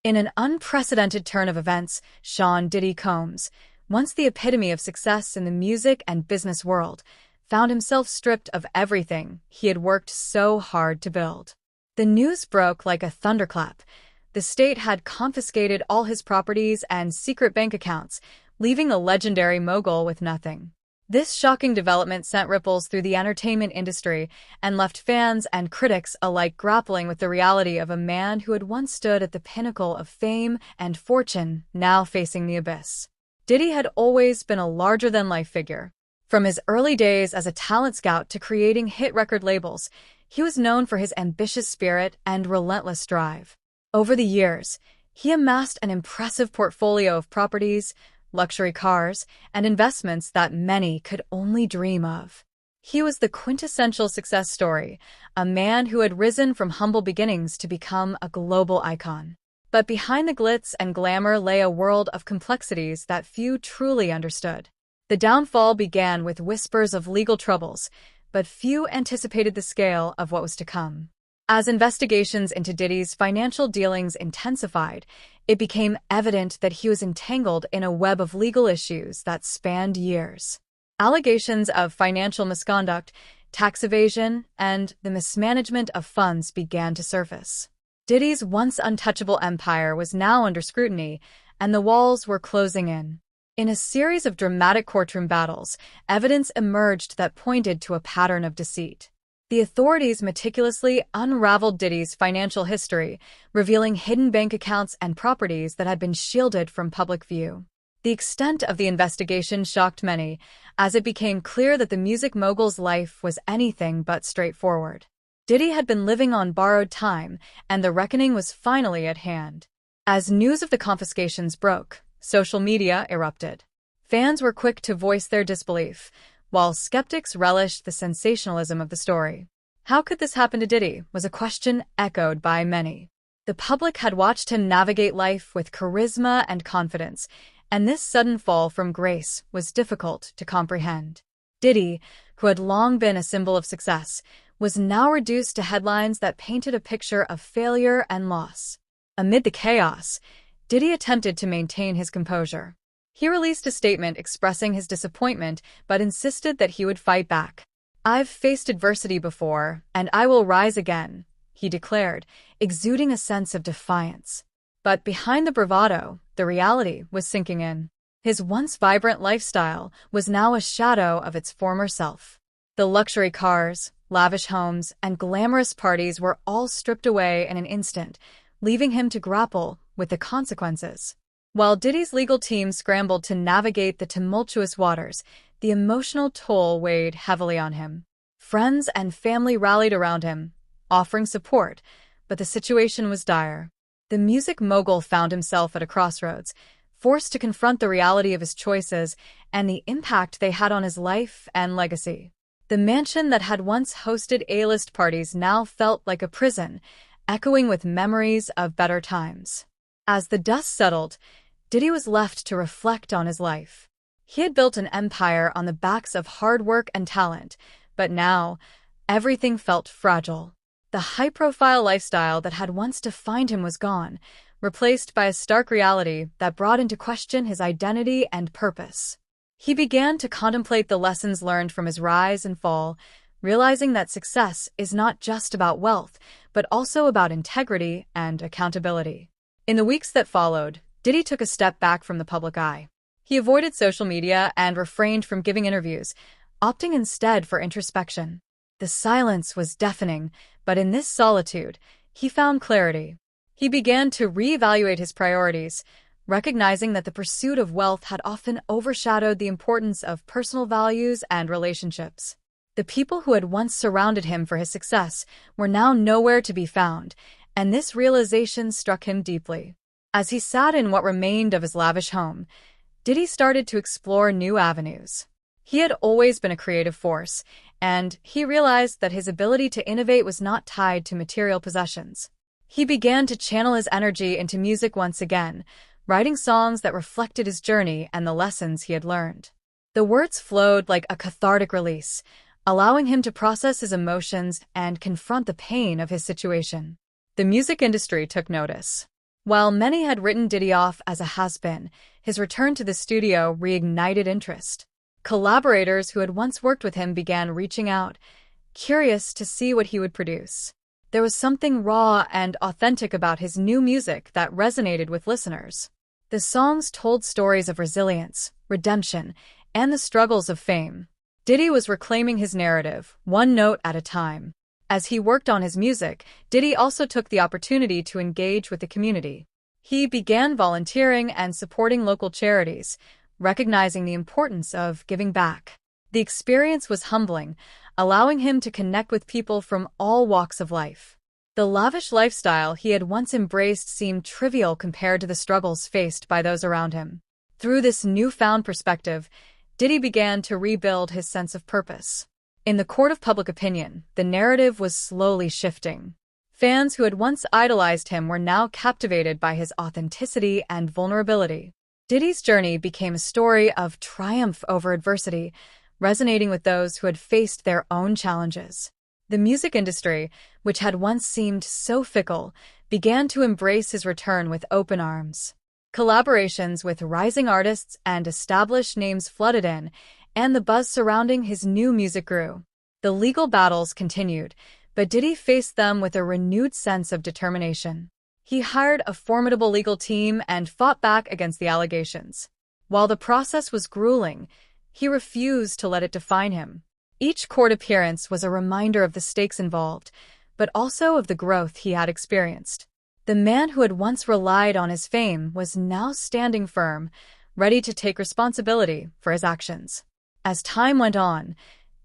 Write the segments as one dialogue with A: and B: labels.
A: In an unprecedented turn of events, Sean Diddy Combs, once the epitome of success in the music and business world, found himself stripped of everything he had worked so hard to build. The news broke like a thunderclap. The state had confiscated all his properties and secret bank accounts, leaving the legendary Mogul with nothing. This shocking development sent ripples through the entertainment industry and left fans and critics alike grappling with the reality of a man who had once stood at the pinnacle of fame and fortune, now facing the abyss. Diddy had always been a larger-than-life figure. From his early days as a talent scout to creating hit record labels, he was known for his ambitious spirit and relentless drive. Over the years, he amassed an impressive portfolio of properties, luxury cars, and investments that many could only dream of. He was the quintessential success story, a man who had risen from humble beginnings to become a global icon. But behind the glitz and glamour lay a world of complexities that few truly understood. The downfall began with whispers of legal troubles, but few anticipated the scale of what was to come. As investigations into Diddy's financial dealings intensified, it became evident that he was entangled in a web of legal issues that spanned years. Allegations of financial misconduct, tax evasion, and the mismanagement of funds began to surface. Diddy's once untouchable empire was now under scrutiny, and the walls were closing in. In a series of dramatic courtroom battles, evidence emerged that pointed to a pattern of deceit. The authorities meticulously unraveled Diddy's financial history, revealing hidden bank accounts and properties that had been shielded from public view. The extent of the investigation shocked many, as it became clear that the music mogul's life was anything but straightforward. Diddy had been living on borrowed time, and the reckoning was finally at hand. As news of the confiscations broke, social media erupted. Fans were quick to voice their disbelief, while skeptics relished the sensationalism of the story. How could this happen to Diddy was a question echoed by many. The public had watched him navigate life with charisma and confidence, and this sudden fall from grace was difficult to comprehend. Diddy, who had long been a symbol of success, was now reduced to headlines that painted a picture of failure and loss. Amid the chaos, Diddy attempted to maintain his composure. He released a statement expressing his disappointment but insisted that he would fight back. "I've faced adversity before, and I will rise again," he declared, exuding a sense of defiance. But behind the bravado, the reality was sinking in. His once vibrant lifestyle was now a shadow of its former self. The luxury cars, lavish homes, and glamorous parties were all stripped away in an instant, leaving him to grapple with the consequences. While Diddy's legal team scrambled to navigate the tumultuous waters, the emotional toll weighed heavily on him. Friends and family rallied around him, offering support, but the situation was dire. The music mogul found himself at a crossroads, forced to confront the reality of his choices and the impact they had on his life and legacy. The mansion that had once hosted A-list parties now felt like a prison, echoing with memories of better times. As the dust settled, Diddy was left to reflect on his life. He had built an empire on the backs of hard work and talent, but now, everything felt fragile. The high-profile lifestyle that had once defined him was gone, replaced by a stark reality that brought into question his identity and purpose. He began to contemplate the lessons learned from his rise and fall, realizing that success is not just about wealth, but also about integrity and accountability. In the weeks that followed, Diddy took a step back from the public eye. He avoided social media and refrained from giving interviews, opting instead for introspection. The silence was deafening, but in this solitude, he found clarity. He began to reevaluate his priorities, recognizing that the pursuit of wealth had often overshadowed the importance of personal values and relationships. The people who had once surrounded him for his success were now nowhere to be found, and this realization struck him deeply. As he sat in what remained of his lavish home, Diddy started to explore new avenues. He had always been a creative force, and he realized that his ability to innovate was not tied to material possessions. He began to channel his energy into music once again, writing songs that reflected his journey and the lessons he had learned. The words flowed like a cathartic release, allowing him to process his emotions and confront the pain of his situation. The music industry took notice. While many had written Diddy off as a has-been, his return to the studio reignited interest. Collaborators who had once worked with him began reaching out, curious to see what he would produce. There was something raw and authentic about his new music that resonated with listeners. The songs told stories of resilience, redemption, and the struggles of fame. Diddy was reclaiming his narrative, one note at a time. As he worked on his music, Diddy also took the opportunity to engage with the community. He began volunteering and supporting local charities, recognizing the importance of giving back. The experience was humbling, allowing him to connect with people from all walks of life. The lavish lifestyle he had once embraced seemed trivial compared to the struggles faced by those around him. Through this newfound perspective, Diddy began to rebuild his sense of purpose. In the court of public opinion, the narrative was slowly shifting. Fans who had once idolized him were now captivated by his authenticity and vulnerability. Diddy's journey became a story of triumph over adversity, resonating with those who had faced their own challenges. The music industry, which had once seemed so fickle, began to embrace his return with open arms. Collaborations with rising artists and established names flooded in, and the buzz surrounding his new music grew. The legal battles continued, but Diddy faced them with a renewed sense of determination. He hired a formidable legal team and fought back against the allegations. While the process was grueling, he refused to let it define him. Each court appearance was a reminder of the stakes involved, but also of the growth he had experienced. The man who had once relied on his fame was now standing firm, ready to take responsibility for his actions. As time went on,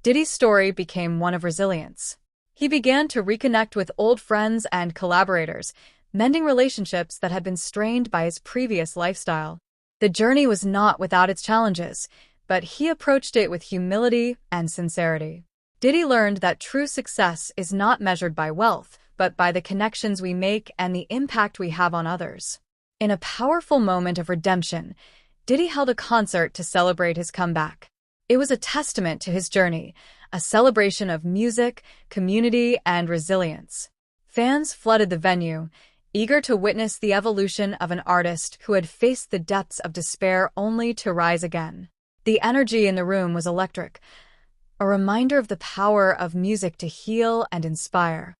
A: Diddy's story became one of resilience. He began to reconnect with old friends and collaborators, mending relationships that had been strained by his previous lifestyle. The journey was not without its challenges, but he approached it with humility and sincerity. Diddy learned that true success is not measured by wealth, but by the connections we make and the impact we have on others. In a powerful moment of redemption, Diddy held a concert to celebrate his comeback. It was a testament to his journey, a celebration of music, community, and resilience. Fans flooded the venue, eager to witness the evolution of an artist who had faced the depths of despair only to rise again. The energy in the room was electric, a reminder of the power of music to heal and inspire.